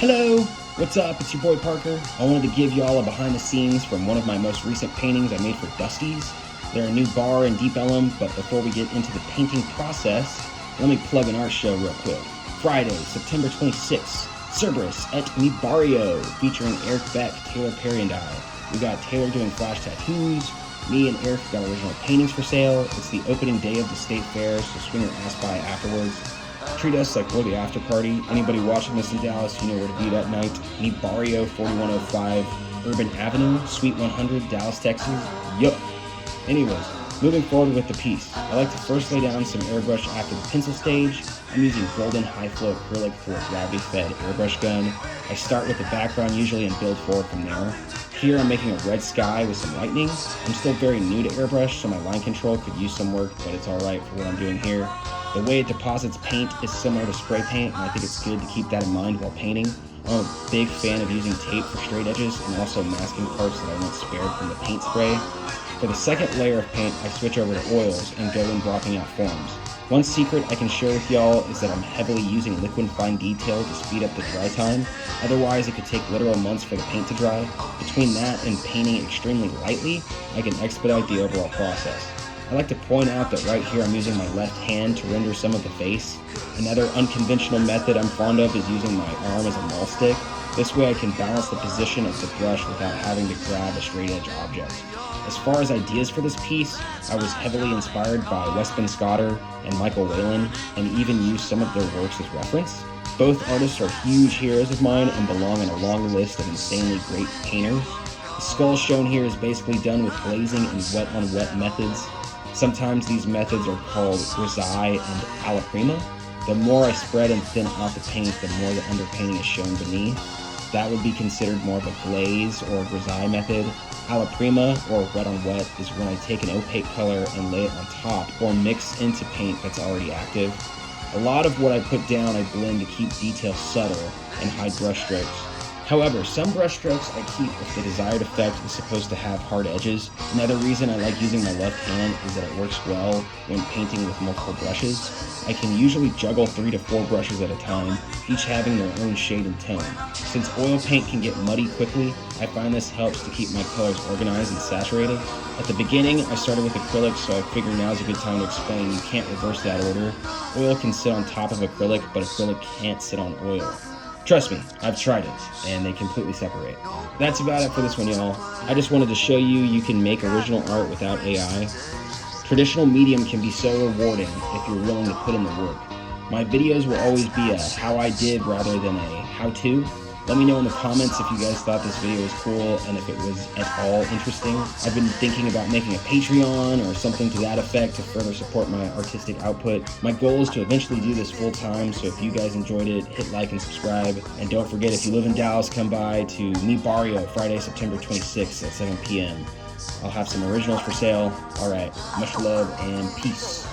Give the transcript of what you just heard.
Hello, what's up? It's your boy Parker. I wanted to give y'all a behind the scenes from one of my most recent paintings I made for Dusty's. They're a new bar in Deep Ellum, but before we get into the painting process, let me plug an art show real quick. Friday, September 26th, Cerberus et Mi Barrio, featuring Eric Beck, Taylor Perry, and I. We got Taylor doing flash tattoos. Me and Eric got original paintings for sale. It's the opening day of the state fair, so swing your ass by afterwards. Treat us like we're the after party. Anybody watching this in Dallas, you know where to be that night. Mi Barrio, 4105 Urban Avenue, Suite 100, Dallas, Texas. Yup. Anyways, moving forward with the piece. I like to first lay down some airbrush after the pencil stage. I'm using golden high flow acrylic for a gravity-fed airbrush gun. I start with the background usually and build forward from there. Here I'm making a red sky with some lightning. I'm still very new to airbrush, so my line control could use some work, but it's alright for what I'm doing here. The way it deposits paint is similar to spray paint, and I think it's good to keep that in mind while painting. I'm a big fan of using tape for straight edges and also masking parts that I want spared from the paint spray. For the second layer of paint, I switch over to oils and go in blocking out forms. One secret I can share with y'all is that I'm heavily using liquid fine detail to speed up the dry time. Otherwise, it could take literal months for the paint to dry. Between that and painting extremely lightly, I can expedite the overall process. I like to point out that right here I'm using my left hand to render some of the face. Another unconventional method I'm fond of is using my arm as a maul stick. This way I can balance the position of the brush without having to grab a straight edge object. As far as ideas for this piece, I was heavily inspired by p.t.b.r.u.i.s.e.r and Michael Whalen, and even used some of their works as reference. Both artists are huge heroes of mine and belong in a long list of insanely great painters. The skull shown here is basically done with glazing and wet-on-wet methods. Sometimes these methods are called grisaille and alla prima. The more I spread and thin out the paint, the more the underpainting is shown beneath. That would be considered more of a glaze or grisaille method. Alla prima, or wet on wet, is when I take an opaque color and lay it on top or mix into paint that's already active. A lot of what I put down I blend to keep detail subtle and hide brush strokes. However, some brush strokes I keep if the desired effect is supposed to have hard edges. Another reason I like using my left hand is that it works well when painting with multiple brushes. I can usually juggle 3 to 4 brushes at a time, each having their own shade and tone. Since oil paint can get muddy quickly, I find this helps to keep my colors organized and saturated. At the beginning, I started with acrylic, so I figure now's a good time to explain you can't reverse that order. Oil can sit on top of acrylic, but acrylic can't sit on oil. Trust me, I've tried it, and they completely separate. That's about it for this one, y'all. I just wanted to show you can make original art without AI. Traditional medium can be so rewarding if you're willing to put in the work. My videos will always be a how I did rather than a how-to. Let me know in the comments if you guys thought this video was cool and if it was at all interesting. I've been thinking about making a Patreon or something to that effect to further support my artistic output. My goal is to eventually do this full time, so if you guys enjoyed it, hit like and subscribe. And don't forget, if you live in Dallas, come by to Mi Barrio Friday, September 26th at 7 p.m. I'll have some originals for sale. Alright, much love and peace.